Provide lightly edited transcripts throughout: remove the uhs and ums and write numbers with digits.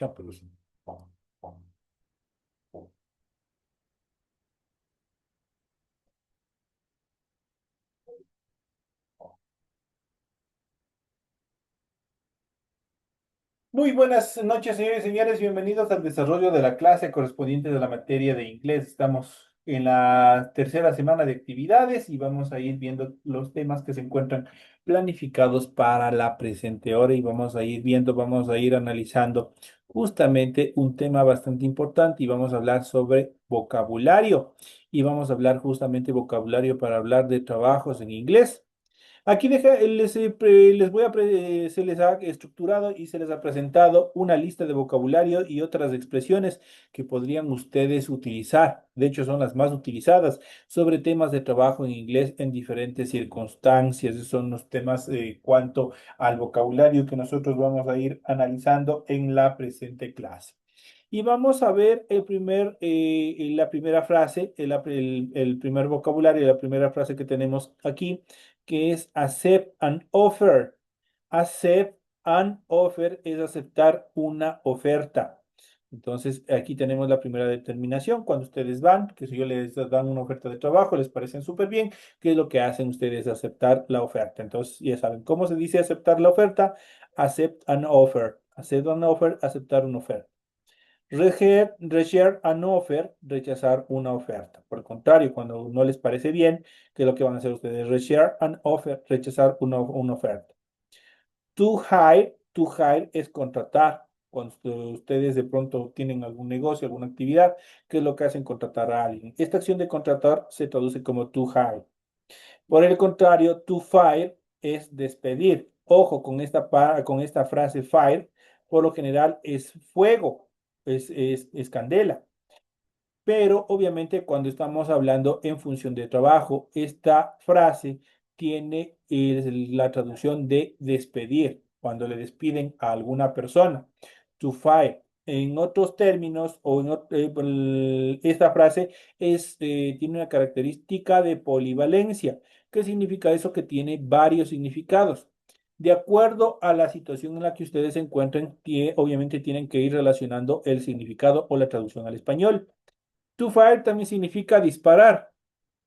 Ya, pues. Muy buenas noches, señores y señores. Bienvenidos al desarrollo de la clase correspondiente de la materia de inglés. Estamos en la tercera semana de actividades y vamos a ir viendo los temas que se encuentran planificados para la presente hora y vamos a ir analizando justamente un tema bastante importante y vamos a hablar sobre vocabulario y vamos a hablar justamente vocabulario para hablar de trabajos en inglés. Aquí les voy a se les ha estructurado y se les ha presentado una lista de vocabulario y otras expresiones que podrían ustedes utilizar. De hecho, son las más utilizadas sobre temas de trabajo en inglés en diferentes circunstancias. Esos son los temas cuanto al vocabulario que nosotros vamos a ir analizando en la presente clase. Y vamos a ver la primera frase, el primer vocabulario, la primera frase que tenemos aquí, que es accept an offer. Accept an offer es aceptar una oferta. Entonces, aquí tenemos la primera determinación. Cuando ustedes van, que si yo les dan una oferta de trabajo, les parecen súper bien, ¿qué es lo que hacen ustedes? Aceptar la oferta. Entonces, ya saben, ¿cómo se dice aceptar la oferta? Accept an offer. Accept an offer, aceptar una oferta. Reject an offer, rechazar una oferta. Por el contrario, cuando no les parece bien, ¿qué es lo que van a hacer ustedes? Reject an offer, rechazar una oferta. To hire es contratar. Cuando ustedes de pronto tienen algún negocio, alguna actividad, ¿qué es lo que hacen? Contratar a alguien. Esta acción de contratar se traduce como to hire. Por el contrario, to fire es despedir. Ojo con con esta frase fire, por lo general es fuego, es candela. Pero obviamente cuando estamos hablando en función de trabajo, esta frase tiene la traducción de despedir, cuando le despiden a alguna persona, to fire. En otros términos, esta frase tiene una característica de polivalencia. ¿Qué significa eso? Que tiene varios significados. De acuerdo a la situación en la que ustedes se encuentren, obviamente tienen que ir relacionando el significado o la traducción al español. To fire también significa disparar,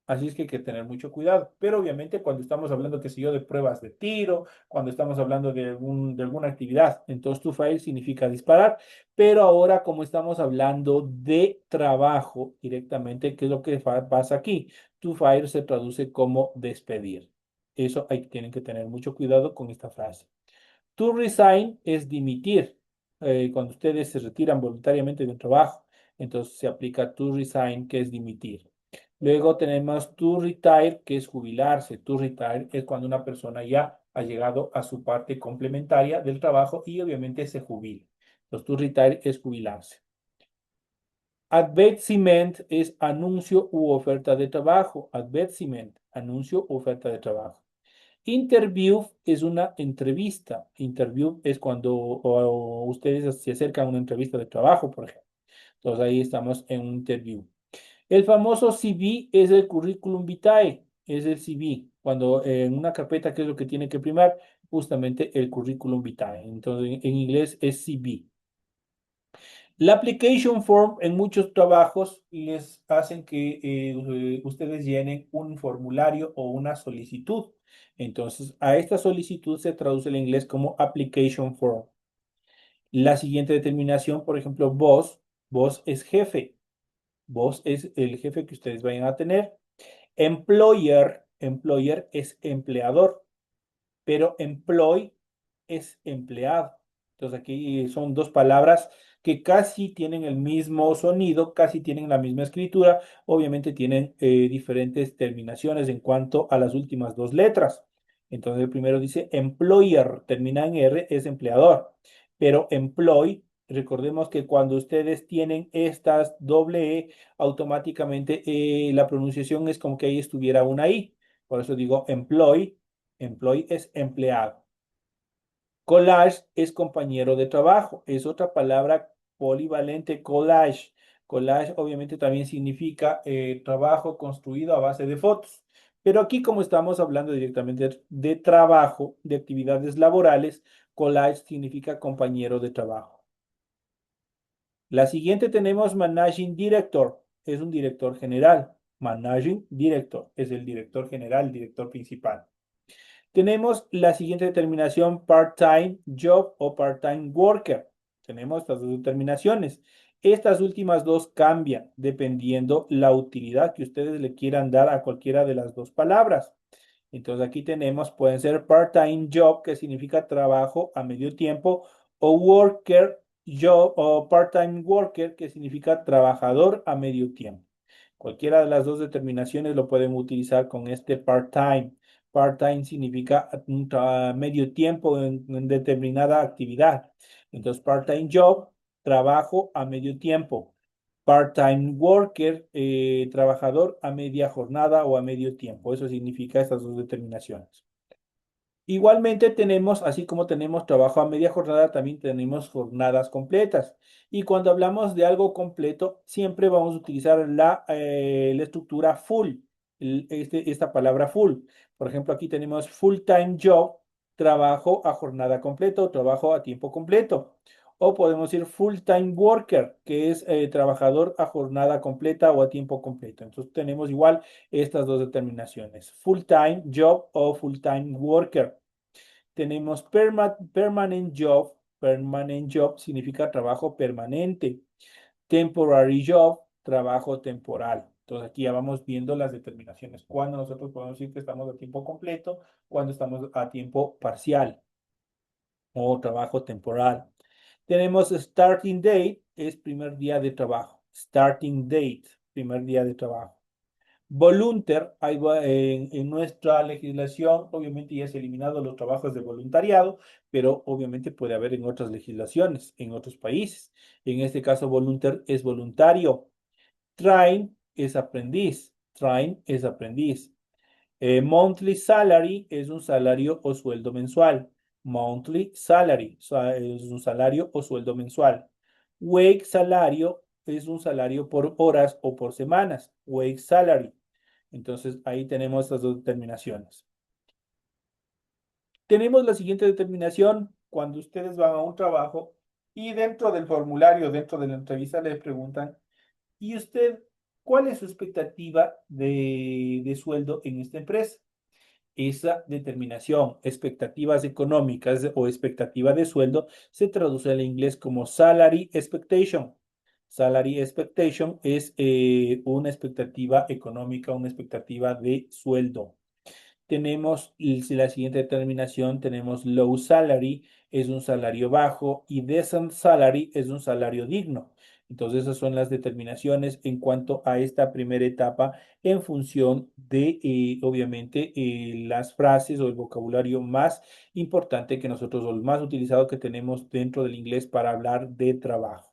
así es que hay que tener mucho cuidado. Pero obviamente cuando estamos hablando, qué sé yo, de pruebas de tiro, cuando estamos hablando de alguna actividad, entonces to fire significa disparar. Pero ahora como estamos hablando de trabajo directamente, ¿qué es lo que pasa aquí? To fire se traduce como despedir. Eso tienen que tener mucho cuidado con esta frase. To resign es dimitir. Cuando ustedes se retiran voluntariamente de un trabajo, entonces se aplica to resign, que es dimitir. Luego tenemos to retire, que es jubilarse. To retire es cuando una persona ya ha llegado a su parte complementaria del trabajo y obviamente se jubila. Entonces, to retire es jubilarse. Advertisement es anuncio u oferta de trabajo. Advertisement, anuncio u oferta de trabajo. Interview es una entrevista. Interview es cuando ustedes se acercan a una entrevista de trabajo, por ejemplo. Entonces ahí estamos en un interview. El famoso CV es el curriculum vitae, es el CV. Cuando en una carpeta, ¿qué es lo que tiene que primar? Justamente el curriculum vitae. Entonces en inglés es CV. La application form en muchos trabajos les hacen que ustedes llenen un formulario o una solicitud. Entonces, a esta solicitud se traduce en inglés como application form. La siguiente determinación, por ejemplo, boss es jefe. Boss es el jefe que ustedes vayan a tener. Employer es empleador, pero employ es empleado. Entonces aquí son dos palabras que casi tienen el mismo sonido, casi tienen la misma escritura, obviamente tienen diferentes terminaciones en cuanto a las últimas dos letras. Entonces el primero dice employer, termina en R, es empleador, pero employ, recordemos que cuando ustedes tienen estas doble E, automáticamente la pronunciación es como que ahí estuviera una I. Por eso digo employ, employ es empleado. Collage es compañero de trabajo, es otra palabra polivalente, collage. Collage obviamente también significa trabajo construido a base de fotos. Pero aquí como estamos hablando directamente de trabajo, de actividades laborales, collage significa compañero de trabajo. La siguiente tenemos Managing Director, es un director general. Managing Director es el director general, el director principal. Tenemos la siguiente determinación, part-time job o part-time worker. Tenemos estas dos determinaciones. Estas últimas dos cambian dependiendo la utilidad que ustedes le quieran dar a cualquiera de las dos palabras. Entonces aquí tenemos, pueden ser part-time job, que significa trabajo a medio tiempo, o worker job o part-time worker, que significa trabajador a medio tiempo. Cualquiera de las dos determinaciones lo podemos utilizar con este part-time. Part-time significa medio tiempo en determinada actividad. Entonces, part-time job, trabajo a medio tiempo. Part-time worker, trabajador a media jornada o a medio tiempo. Eso significa estas dos determinaciones. Igualmente tenemos, así como tenemos trabajo a media jornada, también tenemos jornadas completas. Y cuando hablamos de algo completo, siempre vamos a utilizar la estructura full, esta palabra full. Por ejemplo, aquí tenemos full-time job, trabajo a jornada completa o trabajo a tiempo completo. O podemos decir full-time worker, que es trabajador a jornada completa o a tiempo completo. Entonces tenemos igual estas dos determinaciones, full-time job o full-time worker. Tenemos permanent job. Permanent job significa trabajo permanente. Temporary job, trabajo temporal. Entonces aquí ya vamos viendo las determinaciones. Cuando nosotros podemos decir que estamos a tiempo completo, cuando estamos a tiempo parcial o trabajo temporal. Tenemos starting date, es primer día de trabajo. Starting date, primer día de trabajo. Volunteer, en nuestra legislación, obviamente ya se han eliminado los trabajos de voluntariado, pero obviamente puede haber en otras legislaciones, en otros países. En este caso, volunteer es voluntario. Train es aprendiz. Train es aprendiz. Monthly salary es un salario o sueldo mensual. Monthly salary es un salario o sueldo mensual. Wage salario es un salario por horas o por semanas. Wage salary. Entonces ahí tenemos estas dos determinaciones. Tenemos la siguiente determinación cuando ustedes van a un trabajo y dentro del formulario, dentro de la entrevista, les preguntan, ¿y usted cuál es su expectativa de sueldo en esta empresa? Esa determinación, expectativas económicas o expectativa de sueldo, se traduce al inglés como salary expectation. Salary expectation es una expectativa económica, una expectativa de sueldo. Tenemos la siguiente determinación, tenemos low salary, es un salario bajo, y decent salary es un salario digno. Entonces, esas son las determinaciones en cuanto a esta primera etapa en función de, obviamente, las frases o el vocabulario más importante que nosotros, o el más utilizado que tenemos dentro del inglés para hablar de trabajo.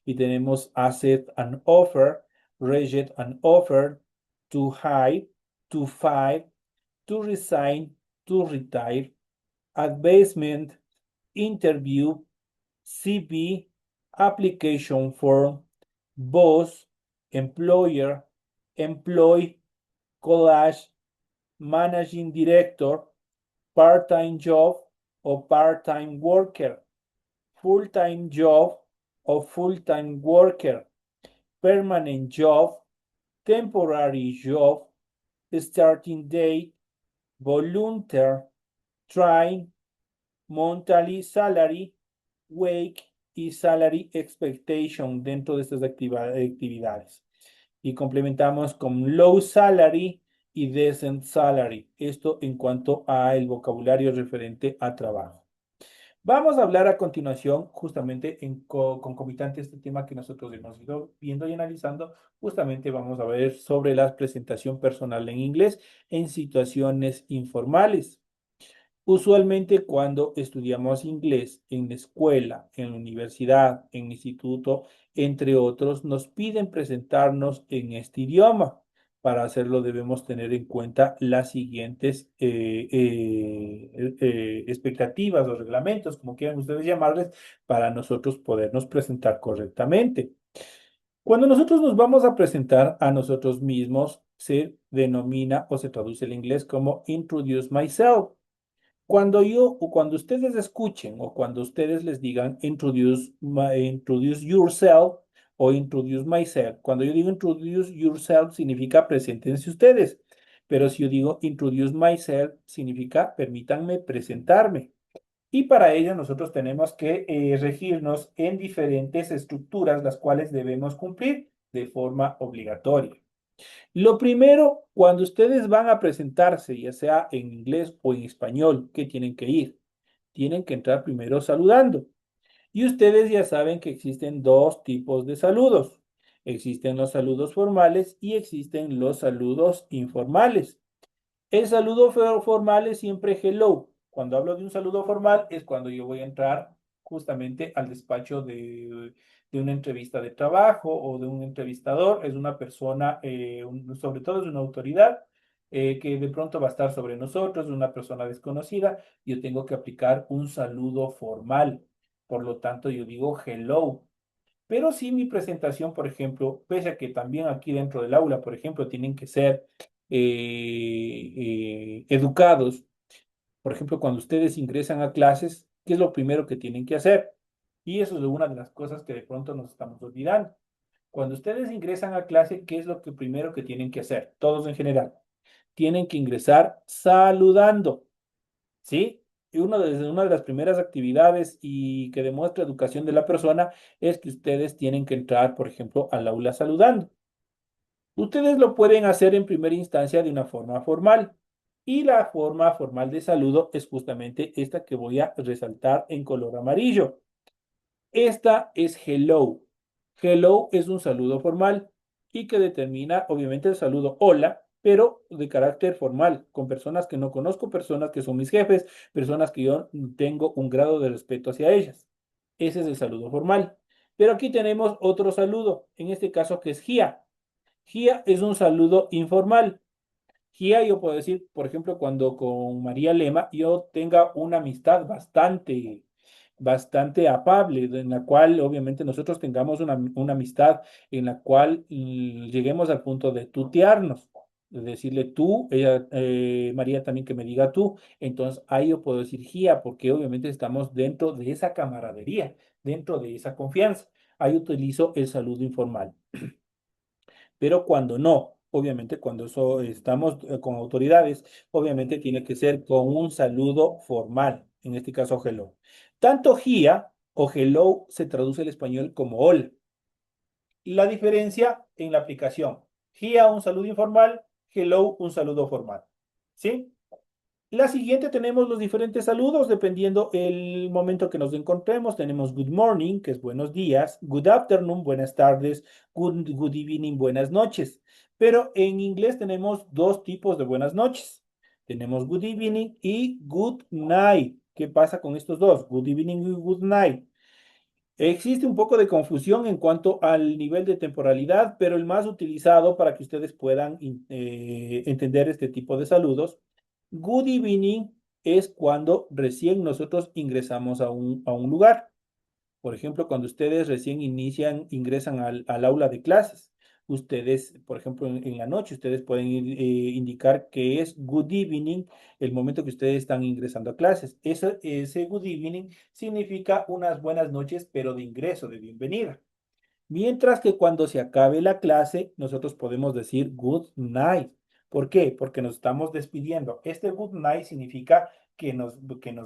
Y tenemos accept an offer, reject an offer, to hire, to fire, to resign, to retire, advancement, interview, CV, application form, boss, employer, employee, collage, managing director, part-time job o part-time worker, full-time job o full-time worker, permanent job, temporary job, starting date, volunteer, train, monthly salary, wage y salary expectation dentro de estas actividades. Y complementamos con low salary y decent salary. Esto en cuanto al vocabulario referente a trabajo. Vamos a hablar a continuación, justamente en concomitante a este tema que nosotros hemos ido viendo y analizando, justamente vamos a ver sobre la presentación personal en inglés en situaciones informales. Usualmente cuando estudiamos inglés en la escuela, en la universidad, en el instituto, entre otros, nos piden presentarnos en este idioma. Para hacerlo debemos tener en cuenta las siguientes expectativas o reglamentos, como quieran ustedes llamarles, para nosotros podernos presentar correctamente. Cuando nosotros nos vamos a presentar a nosotros mismos, se denomina o se traduce el inglés como introduce myself. Cuando yo o cuando ustedes escuchen o cuando ustedes les digan introduce yourself, o introduce myself. Cuando yo digo introduce yourself significa preséntense ustedes, pero si yo digo introduce myself significa permítanme presentarme. Y para ello nosotros tenemos que regirnos en diferentes estructuras, las cuales debemos cumplir de forma obligatoria. Lo primero, cuando ustedes van a presentarse, ya sea en inglés o en español, ¿qué tienen que ir? Tienen que entrar primero saludando. Y ustedes ya saben que existen dos tipos de saludos. Existen los saludos formales y existen los saludos informales. El saludo formal es siempre hello. Cuando hablo de un saludo formal es cuando yo voy a entrar justamente al despacho de una entrevista de trabajo o de un entrevistador. Es una persona, sobre todo es una autoridad que de pronto va a estar sobre nosotros, una persona desconocida. Yo tengo que aplicar un saludo formal. Por lo tanto, yo digo hello. Pero si mi presentación, por ejemplo, pese a que también aquí dentro del aula, por ejemplo, tienen que ser educados, por ejemplo, cuando ustedes ingresan a clases, ¿qué es lo primero que tienen que hacer? Y eso es una de las cosas que de pronto nos estamos olvidando. Cuando ustedes ingresan a clase, ¿qué es lo que primero que tienen que hacer? Todos en general. Tienen que ingresar saludando. ¿Sí? Y una de las primeras actividades y que demuestra educación de la persona es que ustedes tienen que entrar, por ejemplo, al aula saludando. Ustedes lo pueden hacer en primera instancia de una forma formal. Y la forma formal de saludo es justamente esta que voy a resaltar en color amarillo. Esta es hello. Hello es un saludo formal y que determina, obviamente, el saludo hola, pero de carácter formal, con personas que no conozco, personas que son mis jefes, personas que yo tengo un grado de respeto hacia ellas. Ese es el saludo formal. Pero aquí tenemos otro saludo, en este caso que es Gia. Gia es un saludo informal. Gia, yo puedo decir, por ejemplo, cuando con María Lema yo tenga una amistad bastante afable, en la cual obviamente nosotros tengamos una amistad en la cual lleguemos al punto de tutearnos, de decirle tú, ella, María también que me diga tú. Entonces ahí yo puedo decir Gia, porque obviamente estamos dentro de esa camaradería, dentro de esa confianza. Ahí utilizo el saludo informal. Pero cuando no, obviamente cuando estamos con autoridades, obviamente tiene que ser con un saludo formal, en este caso hello. Tanto HIA o hello se traduce al español como hola. La diferencia en la aplicación. HIA un saludo informal, hello un saludo formal. ¿Sí? La siguiente tenemos los diferentes saludos dependiendo el momento que nos encontremos. Tenemos good morning, que es buenos días, good afternoon, buenas tardes, good evening, buenas noches. Pero en inglés tenemos dos tipos de buenas noches. Tenemos good evening y good night. ¿Qué pasa con estos dos? Good evening y good night. Existe un poco de confusión en cuanto al nivel de temporalidad, pero el más utilizado para que ustedes puedan entender este tipo de saludos. Good evening es cuando recién nosotros ingresamos a un lugar. Por ejemplo, cuando ustedes recién ingresan al aula de clases, ustedes, por ejemplo, en la noche, ustedes pueden indicar que es good evening el momento que ustedes están ingresando a clases. Ese good evening significa unas buenas noches, pero de ingreso, de bienvenida. Mientras que cuando se acabe la clase, nosotros podemos decir good night. ¿Por qué? Porque nos estamos despidiendo. Este good night significa que nos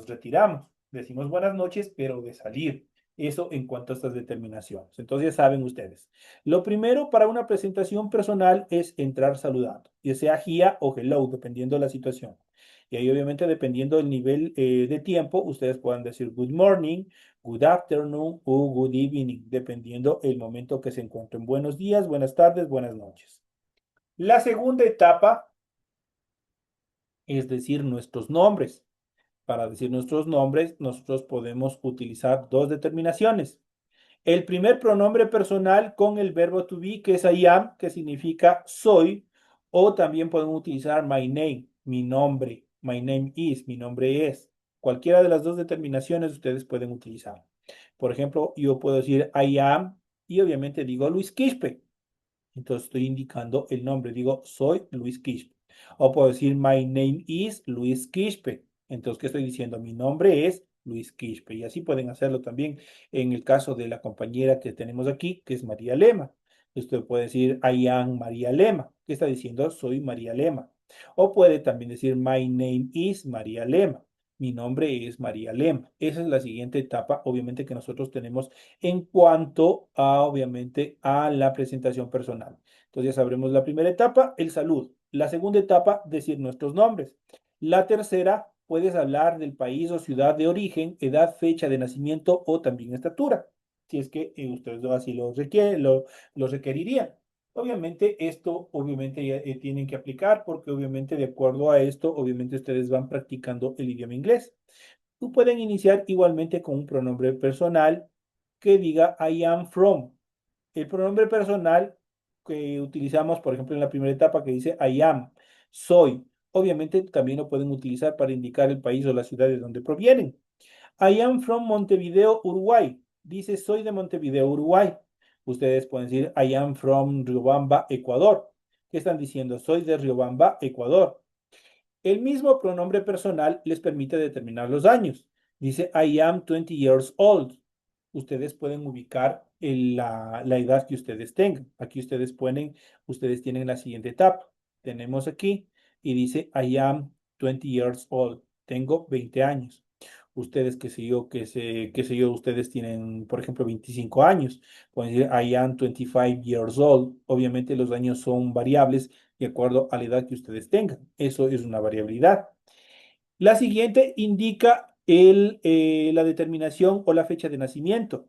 retiramos. Decimos buenas noches, pero de salir. Eso en cuanto a estas determinaciones. Entonces, ya saben ustedes. Lo primero para una presentación personal es entrar saludando, ya sea Gia o hello, dependiendo de la situación. Y ahí, obviamente, dependiendo del nivel de tiempo, ustedes pueden decir good morning, good afternoon o good evening, dependiendo el momento que se encuentren. Buenos días, buenas tardes, buenas noches. La segunda etapa es decir nuestros nombres. Para decir nuestros nombres, nosotros podemos utilizar dos determinaciones. El primer pronombre personal con el verbo to be, que es I am, que significa soy, o también podemos utilizar my name, mi nombre, my name is, mi nombre es. Cualquiera de las dos determinaciones ustedes pueden utilizar. Por ejemplo, yo puedo decir I am y obviamente digo Luis Quispe. Entonces estoy indicando el nombre, digo soy Luis Quispe. O puedo decir my name is Luis Quispe. Entonces, ¿qué estoy diciendo? Mi nombre es Luis Quispe. Y así pueden hacerlo también en el caso de la compañera que tenemos aquí, que es María Lema. Usted puede decir, I am María Lema. ¿Qué está diciendo? Soy María Lema. O puede también decir, my name is María Lema. Mi nombre es María Lema. Esa es la siguiente etapa, obviamente, que nosotros tenemos en cuanto a, obviamente, a la presentación personal. Entonces ya sabremos la primera etapa, el saludo. La segunda etapa, decir nuestros nombres. La tercera, puedes hablar del país o ciudad de origen, edad, fecha de nacimiento o también estatura, si es que ustedes así lo requerirían. Obviamente esto, obviamente ya, tienen que aplicar porque obviamente de acuerdo a esto, obviamente ustedes van practicando el idioma inglés. Tú pueden iniciar igualmente con un pronombre personal que diga I am from. El pronombre personal que utilizamos, por ejemplo, en la primera etapa que dice I am, soy. Obviamente también lo pueden utilizar para indicar el país o la ciudad de donde provienen. I am from Montevideo, Uruguay. Dice soy de Montevideo, Uruguay. Ustedes pueden decir I am from Riobamba, Ecuador. ¿Qué están diciendo? Soy de Riobamba, Ecuador. El mismo pronombre personal les permite determinar los años. Dice, I am 20 years old. Ustedes pueden ubicar la edad que ustedes tengan. Aquí ustedes tienen la siguiente etapa. Tenemos aquí y dice, I am 20 years old. Tengo 20 años. Ustedes, qué sé yo, ustedes tienen, por ejemplo, 25 años. Pueden decir, I am 25 years old. Obviamente los años son variables de acuerdo a la edad que ustedes tengan. Eso es una variabilidad. La siguiente indica la determinación o la fecha de nacimiento.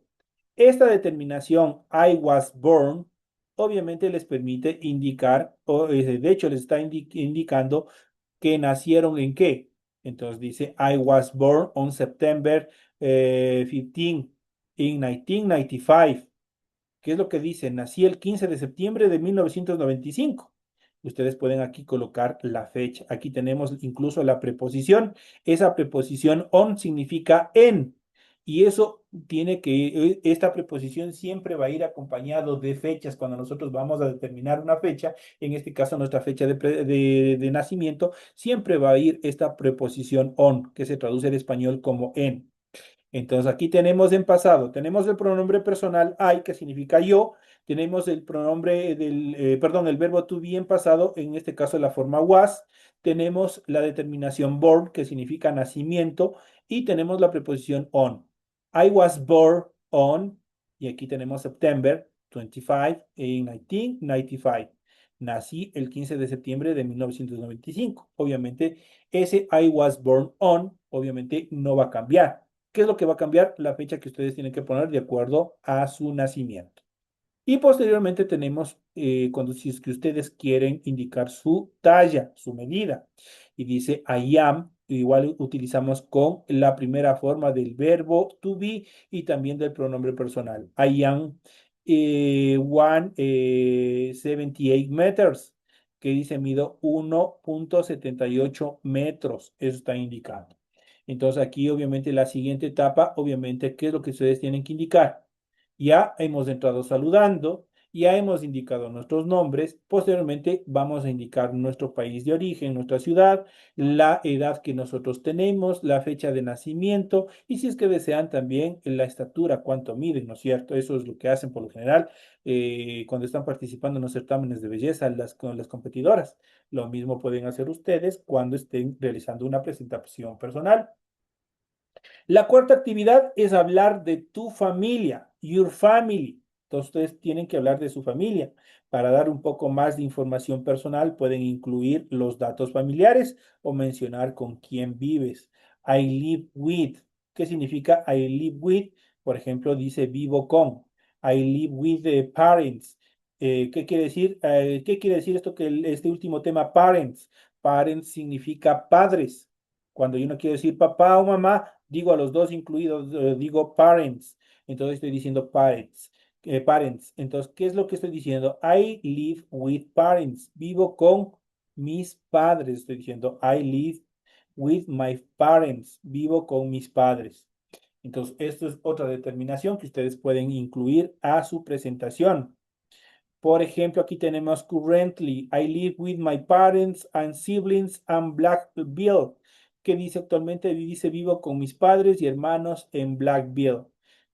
Esta determinación, I was born, obviamente les permite indicar, o de hecho les está indicando que nacieron en qué. Entonces dice, I was born on September 15 in 1995. ¿Qué es lo que dice? Nací el 15 de septiembre de 1995. Ustedes pueden aquí colocar la fecha. Aquí tenemos incluso la preposición. Esa preposición on significa en. Y eso esta preposición siempre va a ir acompañado de fechas. Cuando nosotros vamos a determinar una fecha, en este caso nuestra fecha de nacimiento, siempre va a ir esta preposición on, que se traduce en español como en. Entonces aquí tenemos en pasado, tenemos el pronombre personal I, que significa yo, tenemos el pronombre perdón, el verbo to be en pasado, en este caso la forma was, tenemos la determinación born, que significa nacimiento, y tenemos la preposición on. I was born on, y aquí tenemos September 25 en 1995. Nací el 15 de septiembre de 1995. Obviamente, ese I was born on, obviamente no va a cambiar. ¿Qué es lo que va a cambiar? La fecha que ustedes tienen que poner de acuerdo a su nacimiento. Y posteriormente tenemos cuando si es que ustedes quieren indicar su talla, su medida. Y dice I am, igual utilizamos con la primera forma del verbo to be y también del pronombre personal. I am 178 meters, que dice mido 1,78 metros. Eso está indicando. Entonces aquí obviamente la siguiente etapa, obviamente, ¿qué es lo que ustedes tienen que indicar? Ya hemos entrado saludando, ya hemos indicado nuestros nombres, posteriormente vamos a indicar nuestro país de origen, nuestra ciudad, la edad que nosotros tenemos, la fecha de nacimiento y si es que desean también la estatura, cuánto miden, ¿no es cierto? Eso es lo que hacen por lo general cuando están participando en los certámenes de belleza con las competidoras. Lo mismo pueden hacer ustedes cuando estén realizando una presentación personal. La cuarta actividad es hablar de tu familia, your family. Entonces, ustedes tienen que hablar de su familia. Para dar un poco más de información personal, pueden incluir los datos familiares o mencionar con quién vives. I live with. ¿Qué significa I live with? Por ejemplo, dice vivo con. I live with the parents. ¿Qué quiere decir? ¿Qué quiere decir esto este último tema, parents? Parents significa padres. Cuando yo no quiero decir papá o mamá, digo a los dos incluidos, digo parents. Entonces estoy diciendo parents. Parents. Entonces, ¿qué es lo que estoy diciendo? I live with parents. Vivo con mis padres. Estoy diciendo I live with my parents. Vivo con mis padres. Entonces, esto es otra determinación que ustedes pueden incluir a su presentación. Por ejemplo, aquí tenemos currently, I live with my parents and siblings and Black Bill. ¿qué dice actualmente? Dice, vivo con mis padres y hermanos en Blackville.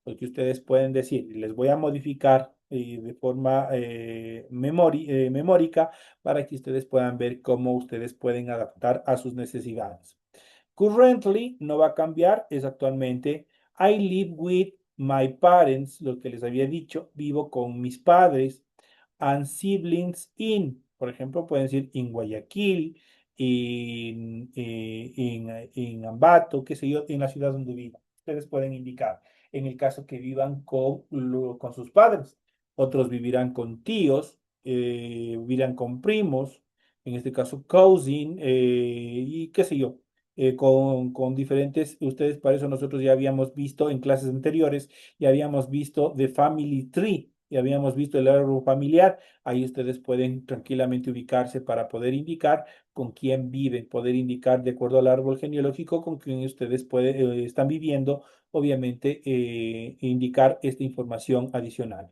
Lo que ustedes pueden decir, les voy a modificar de forma memórica para que ustedes puedan ver cómo ustedes pueden adaptar a sus necesidades. Currently no va a cambiar, es actualmente I live with my parents, lo que les había dicho, vivo con mis padres, and siblings in, por ejemplo, pueden decir in Guayaquil, en Ambato, qué sé yo, en la ciudad donde vivan. Ustedes pueden indicar, en el caso que vivan con sus padres. Otros vivirán con tíos, vivirán con primos, en este caso cousin, y qué sé yo, con diferentes, ustedes para eso nosotros ya habíamos visto en clases anteriores, ya habíamos visto The Family Tree, ya habíamos visto el árbol familiar, ahí ustedes pueden tranquilamente ubicarse para poder indicar con quién viven, poder indicar de acuerdo al árbol genealógico con quién ustedes están viviendo, obviamente indicar esta información adicional.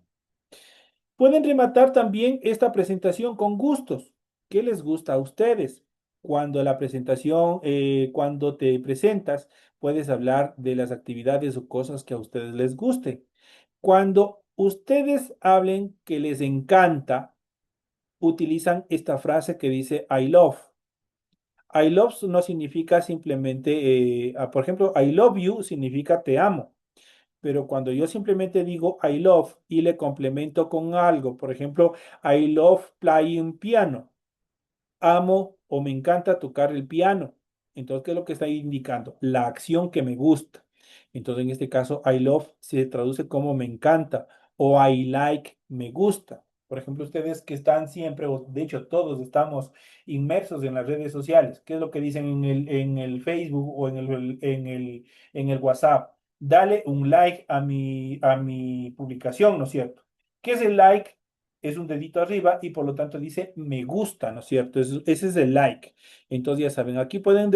Pueden rematar también esta presentación con gustos. ¿Qué les gusta a ustedes? Cuando la presentación, cuando te presentas, puedes hablar de las actividades o cosas que a ustedes les guste. Cuando ustedes hablen que les encanta, utilizan esta frase que dice I love. I love no significa simplemente, por ejemplo, I love you significa te amo. Pero cuando yo simplemente digo I love y le complemento con algo, por ejemplo, I love playing piano, amo o me encanta tocar el piano. Entonces, ¿qué es lo que está indicando? La acción que me gusta. Entonces, en este caso, I love se traduce como me encanta o I like, me gusta. Por ejemplo, ustedes que están siempre, o de hecho todos estamos inmersos en las redes sociales. ¿Qué es lo que dicen en el Facebook o en el WhatsApp? Dale un like a mi publicación, ¿no es cierto? ¿Qué es el like? Es un dedito arriba y por lo tanto dice me gusta, ¿no es cierto? Ese es el like. Entonces ya saben, aquí pueden,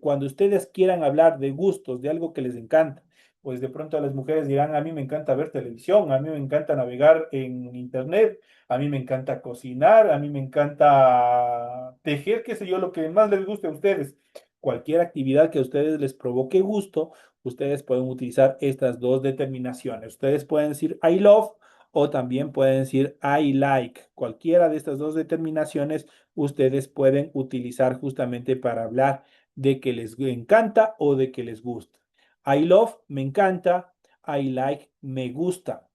cuando ustedes quieran hablar de gustos, de algo que les encanta, pues de pronto a las mujeres dirán, a mí me encanta ver televisión, a mí me encanta navegar en internet, a mí me encanta cocinar, a mí me encanta tejer, qué sé yo, lo que más les guste a ustedes. Cualquier actividad que a ustedes les provoque gusto, ustedes pueden utilizar estas dos determinaciones. Ustedes pueden decir I love o también pueden decir I like. Cualquiera de estas dos determinaciones ustedes pueden utilizar justamente para hablar de que les encanta o de que les gusta. I love, me encanta. I like, me gusta.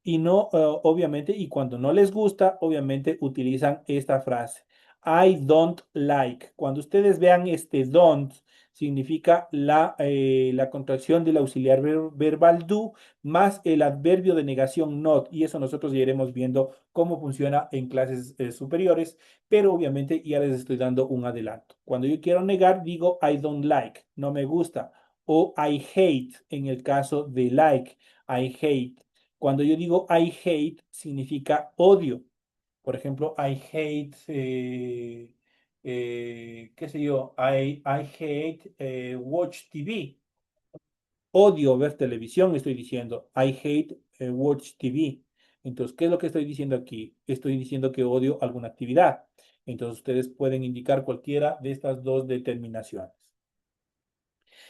Y no, obviamente, y cuando no les gusta, obviamente utilizan esta frase. I don't like. Cuando ustedes vean este don't, significa la contracción del auxiliar verbal do más el adverbio de negación not. Y eso nosotros ya iremos viendo cómo funciona en clases superiores, pero obviamente ya les estoy dando un adelanto. Cuando yo quiero negar, digo I don't like, no me gusta, o I hate en el caso de like, I hate. Cuando yo digo I hate, significa odio. Por ejemplo, I hate, qué sé yo, I hate watch TV. Odio ver televisión, estoy diciendo. I hate watch TV. Entonces, ¿qué es lo que estoy diciendo aquí? Estoy diciendo que odio alguna actividad. Entonces, ustedes pueden indicar cualquiera de estas dos determinaciones.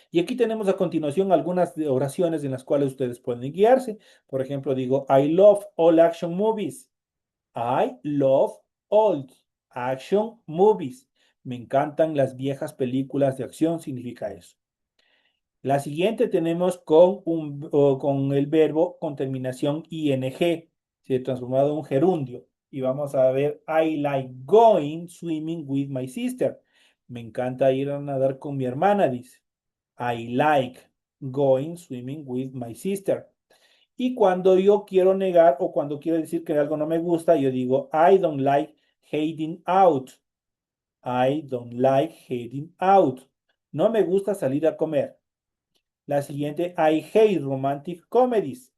Y aquí tenemos a continuación algunas oraciones en las cuales ustedes pueden guiarse. Por ejemplo, digo, I love all action movies. I love old action movies. Me encantan las viejas películas de acción, significa eso. La siguiente tenemos con el verbo con terminación ing, se ha transformado en un gerundio. Y vamos a ver, I like going swimming with my sister. Me encanta ir a nadar con mi hermana, dice. I like going swimming with my sister. Y cuando yo quiero negar o cuando quiero decir que algo no me gusta, yo digo, I don't like hating out. I don't like hating out. No me gusta salir a comer. La siguiente, I hate romantic comedies.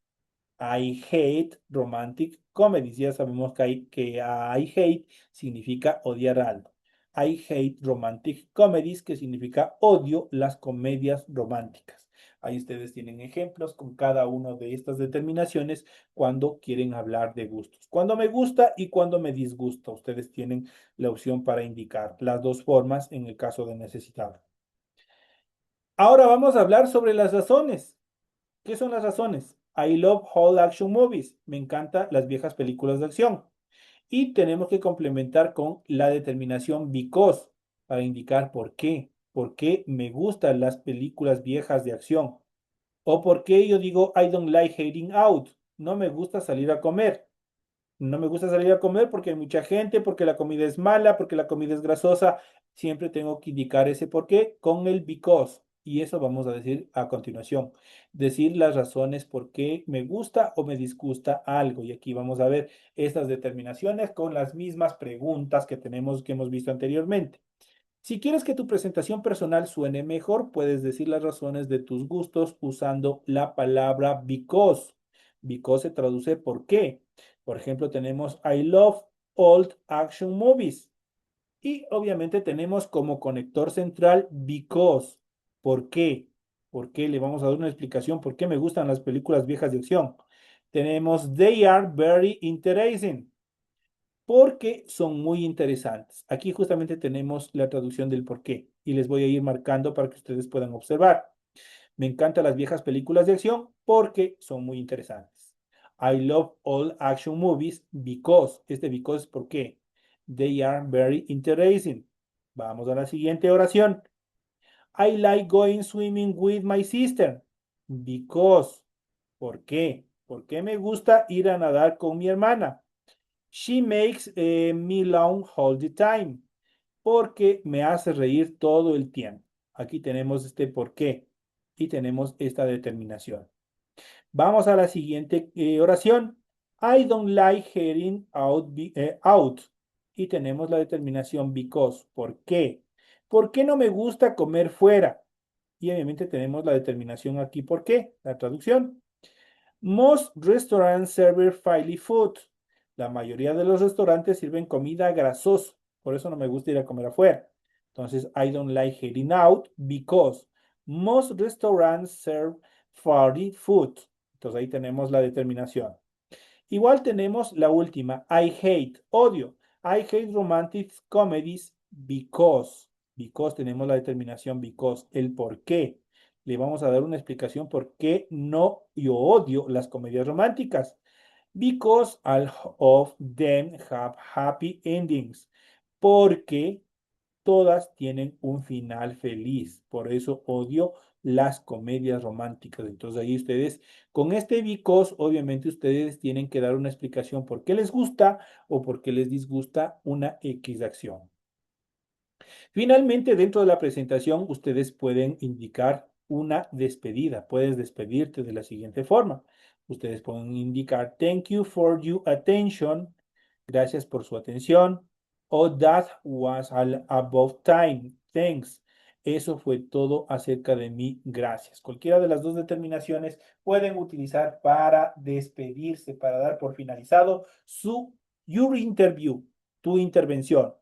I hate romantic comedies. Ya sabemos que I hate significa odiar algo. I hate romantic comedies, que significa odio las comedias románticas. Ahí ustedes tienen ejemplos con cada una de estas determinaciones cuando quieren hablar de gustos. Cuando me gusta y cuando me disgusta. Ustedes tienen la opción para indicar las dos formas en el caso de necesitarlo. Ahora vamos a hablar sobre las razones. ¿Qué son las razones? I love all action movies. Me encantan las viejas películas de acción. Y tenemos que complementar con la determinación because para indicar por qué. ¿Por qué me gustan las películas viejas de acción? O por qué yo digo I don't like eating out. No me gusta salir a comer. No me gusta salir a comer porque hay mucha gente, porque la comida es mala, porque la comida es grasosa. Siempre tengo que indicar ese por qué con el because. Y eso vamos a decir a continuación. Decir las razones por qué me gusta o me disgusta algo. Y aquí vamos a ver estas determinaciones con las mismas preguntas que hemos visto anteriormente. Si quieres que tu presentación personal suene mejor, puedes decir las razones de tus gustos usando la palabra because. Because se traduce por qué. Por ejemplo, tenemos I love old action movies. Y obviamente tenemos como conector central because. ¿Por qué? ¿Por qué? Le vamos a dar una explicación por qué me gustan las películas viejas de acción. Tenemos they are very interesting porque son muy interesantes. Aquí justamente tenemos la traducción del por qué y les voy a ir marcando para que ustedes puedan observar. Me encantan las viejas películas de acción porque son muy interesantes. I love all action movies because. Este because es por qué. They are very interesting. Vamos a la siguiente oración. I like going swimming with my sister because. ¿Por qué? Porque me gusta ir a nadar con mi hermana. She makes me laugh all the time. Porque me hace reír todo el tiempo. Aquí tenemos este por qué y tenemos esta determinación. Vamos a la siguiente oración. I don't like hearing out. Y tenemos la determinación because. ¿Por qué? ¿Por qué no me gusta comer fuera? Y obviamente tenemos la determinación aquí. ¿Por qué? La traducción. Most restaurants serve fatty food. La mayoría de los restaurantes sirven comida grasosa. Por eso no me gusta ir a comer afuera. Entonces, I don't like eating out because most restaurants serve fatty food. Entonces, ahí tenemos la determinación. Igual tenemos la última. I hate, odio. I hate romantic comedies because. Because tenemos la determinación because. El por qué. Le vamos a dar una explicación por qué no yo odio las comedias románticas. Because all of them have happy endings. Porque todas tienen un final feliz. Por eso odio las comedias románticas. Entonces ahí ustedes, con este because, obviamente ustedes tienen que dar una explicación por qué les gusta o por qué les disgusta una X acción. Finalmente, dentro de la presentación, ustedes pueden indicar una despedida. Puedes despedirte de la siguiente forma. Ustedes pueden indicar thank you for your attention. Gracias por su atención. O that was all about time. Thanks. Eso fue todo acerca de mí. Gracias. Cualquiera de las dos determinaciones pueden utilizar para despedirse, para dar por finalizado your interview, tu intervención.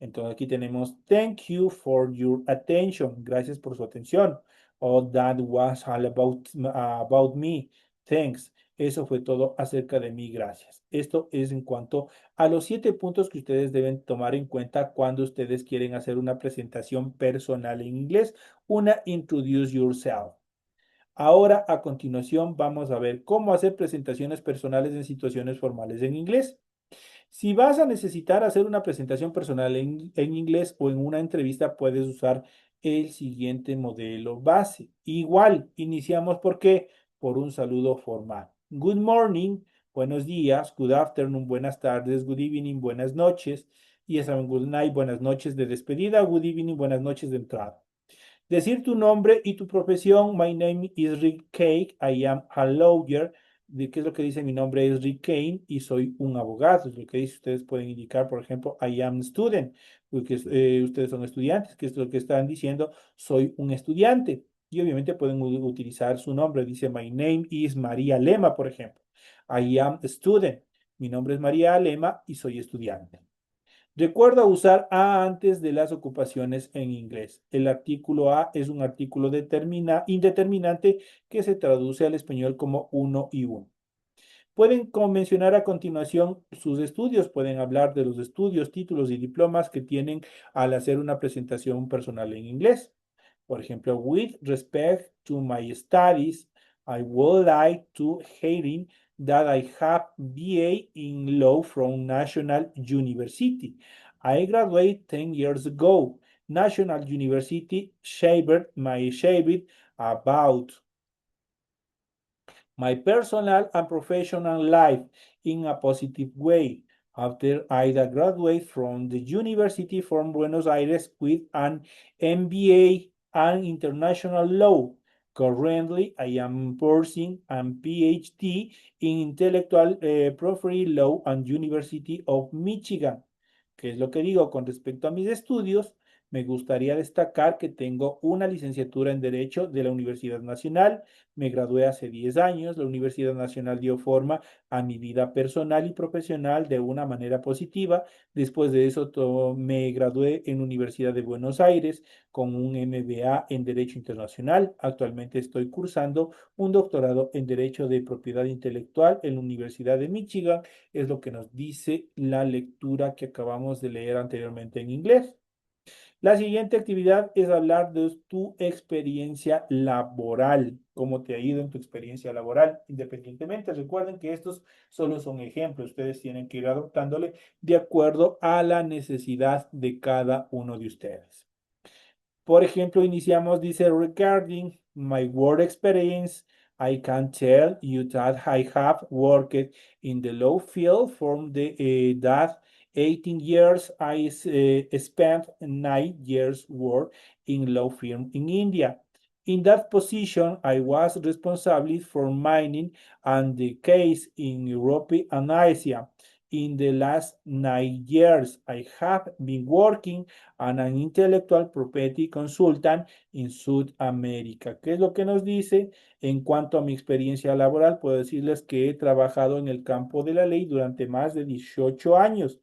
Entonces aquí tenemos thank you for your attention. Gracias por su atención. Oh, that was all about me. Thanks. Eso fue todo acerca de mí. Gracias. Esto es en cuanto a los 7 puntos que ustedes deben tomar en cuenta cuando ustedes quieren hacer una presentación personal en inglés, una introduce yourself. Ahora, a continuación, vamos a ver cómo hacer presentaciones personales en situaciones formales en inglés. Si vas a necesitar hacer una presentación personal en inglés o en una entrevista, puedes usar el siguiente modelo base. Igual, iniciamos ¿por qué? Por un saludo formal. Good morning, buenos días, good afternoon, buenas tardes, good evening, buenas noches. Y ya saben, good night, buenas noches de despedida, good evening, buenas noches de entrada. Decir tu nombre y tu profesión. My name is Rick Cake. I am a lawyer. ¿De qué es lo que dice? Mi nombre es Rick Kane y soy un abogado. Es lo que dice. Ustedes pueden indicar, por ejemplo, I am student, porque ustedes son estudiantes, que es lo que están diciendo. Soy un estudiante. Y obviamente pueden utilizar su nombre. Dice, my name is María Lema, por ejemplo. I am a student. Mi nombre es María Lema y soy estudiante. Recuerda usar a antes de las ocupaciones en inglés. El artículo a es un artículo indeterminante que se traduce al español como uno y uno. Pueden mencionar a continuación sus estudios, pueden hablar de los estudios, títulos y diplomas que tienen al hacer una presentación personal en inglés. Por ejemplo, with respect to my studies, I would like to highlight that I have BA in law from National University. I graduated 10 years ago. National University shaped about my personal and professional life in a positive way. After I graduated from the University from Buenos Aires with an MBA and international law. Currently, I am pursuing a PhD in intellectual property law and University of Michigan. ¿Qué es lo que digo con respecto a mis estudios? Me gustaría destacar que tengo una licenciatura en Derecho de la Universidad Nacional. Me gradué hace 10 años. La Universidad Nacional dio forma a mi vida personal y profesional de una manera positiva. Después de eso, me gradué en la Universidad de Buenos Aires con un MBA en Derecho Internacional. Actualmente estoy cursando un doctorado en Derecho de Propiedad Intelectual en la Universidad de Michigan. Es lo que nos dice la lectura que acabamos de leer anteriormente en inglés. La siguiente actividad es hablar de tu experiencia laboral, cómo te ha ido en tu experiencia laboral, independientemente. Recuerden que estos solo son ejemplos, ustedes tienen que ir adoptándole de acuerdo a la necesidad de cada uno de ustedes. Por ejemplo, iniciamos, dice, regarding my work experience, I can tell you that I have worked in the law field from that 18 years. I spent 9 years work in law firm in India. In that position, I was responsible for mining and the case in Europe and Asia. In the last 9 years, I have been working and an intellectual property consultant in South America. ¿Qué es lo que nos dice? En cuanto a mi experiencia laboral, puedo decirles que he trabajado en el campo de la ley durante más de 18 años.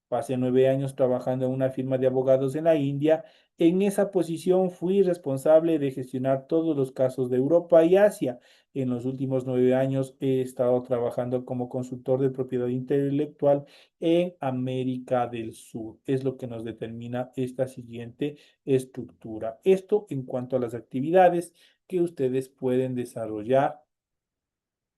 Pasé 9 años trabajando en una firma de abogados en la India. En esa posición fui responsable de gestionar todos los casos de Europa y Asia. En los últimos 9 años he estado trabajando como consultor de propiedad intelectual en América del Sur. Es lo que nos determina esta siguiente estructura. Esto en cuanto a las actividades que ustedes pueden desarrollar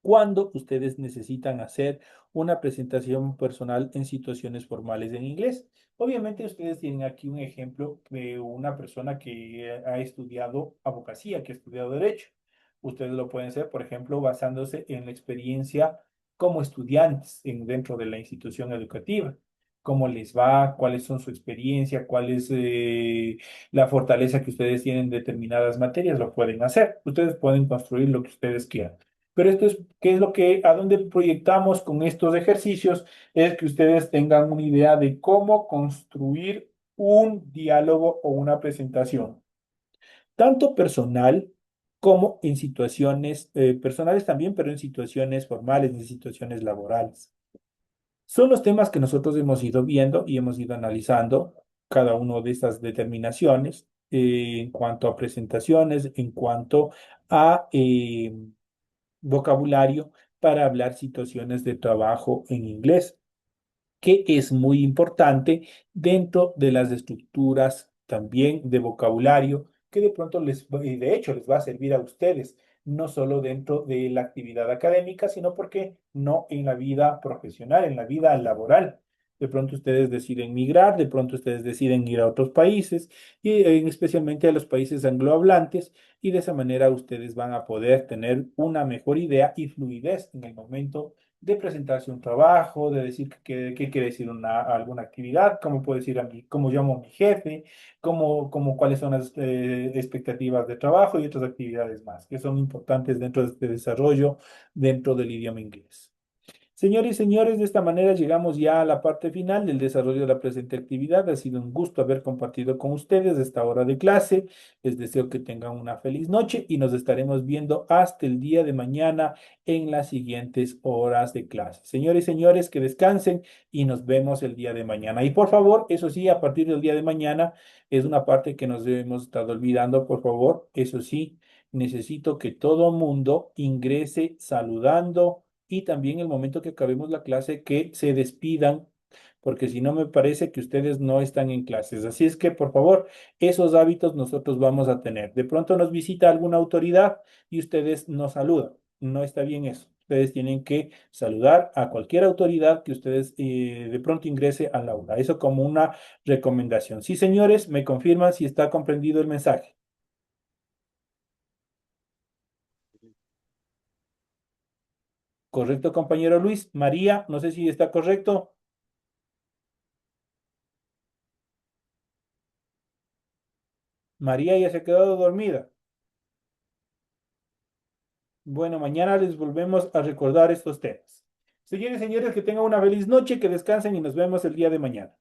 cuando ustedes necesitan hacer una presentación personal en situaciones formales en inglés. Obviamente ustedes tienen aquí un ejemplo de una persona que ha estudiado abogacía, que ha estudiado derecho. Ustedes lo pueden hacer, por ejemplo, basándose en la experiencia como estudiantes dentro de la institución educativa. ¿Cómo les va? ¿Cuáles son su experiencia? ¿Cuál es la fortaleza que ustedes tienen en determinadas materias? Lo pueden hacer. Ustedes pueden construir lo que ustedes quieran. Pero esto es, ¿qué es lo que, a dónde proyectamos con estos ejercicios? Es que ustedes tengan una idea de cómo construir un diálogo o una presentación, tanto personal como en situaciones personales también, pero en situaciones formales, en situaciones laborales. Son los temas que nosotros hemos ido viendo y hemos ido analizando cada una de estas determinaciones en cuanto a presentaciones, en cuanto a vocabulario para hablar situaciones de trabajo en inglés, que es muy importante dentro de las estructuras también de vocabulario, que de pronto y de hecho les va a servir a ustedes, no solo dentro de la actividad académica, sino porque no en la vida profesional, en la vida laboral. De pronto ustedes deciden migrar, de pronto ustedes deciden ir a otros países, y especialmente a los países anglohablantes, y de esa manera ustedes van a poder tener una mejor idea y fluidez en el momento de presentarse un trabajo, de decir qué quiere decir alguna actividad, cómo puedo decir a mí, cómo llamo a mi jefe, cuáles son las expectativas de trabajo y otras actividades más que son importantes dentro de este desarrollo dentro del idioma inglés. Señores y señores, de esta manera llegamos ya a la parte final del desarrollo de la presente actividad. Ha sido un gusto haber compartido con ustedes esta hora de clase. Les deseo que tengan una feliz noche y nos estaremos viendo hasta el día de mañana en las siguientes horas de clase. Señores y señores, que descansen y nos vemos el día de mañana. Y por favor, eso sí, a partir del día de mañana es una parte que nos hemos estado olvidando. Por favor, eso sí, necesito que todo mundo ingrese saludando y también el momento que acabemos la clase que se despidan porque si no me parece que ustedes no están en clases. Así es que, por favor, esos hábitos nosotros vamos a tener. De pronto nos visita alguna autoridad y ustedes nos saludan. No está bien eso. Ustedes tienen que saludar a cualquier autoridad que ustedes de pronto ingrese al aula. Eso como una recomendación. Sí, señores, me confirman si está comprendido el mensaje. ¿Correcto, compañero Luis? María, no sé si está correcto. María ya se ha quedado dormida. Bueno, mañana les volvemos a recordar estos temas. Señores y señores, que tengan una feliz noche, que descansen y nos vemos el día de mañana.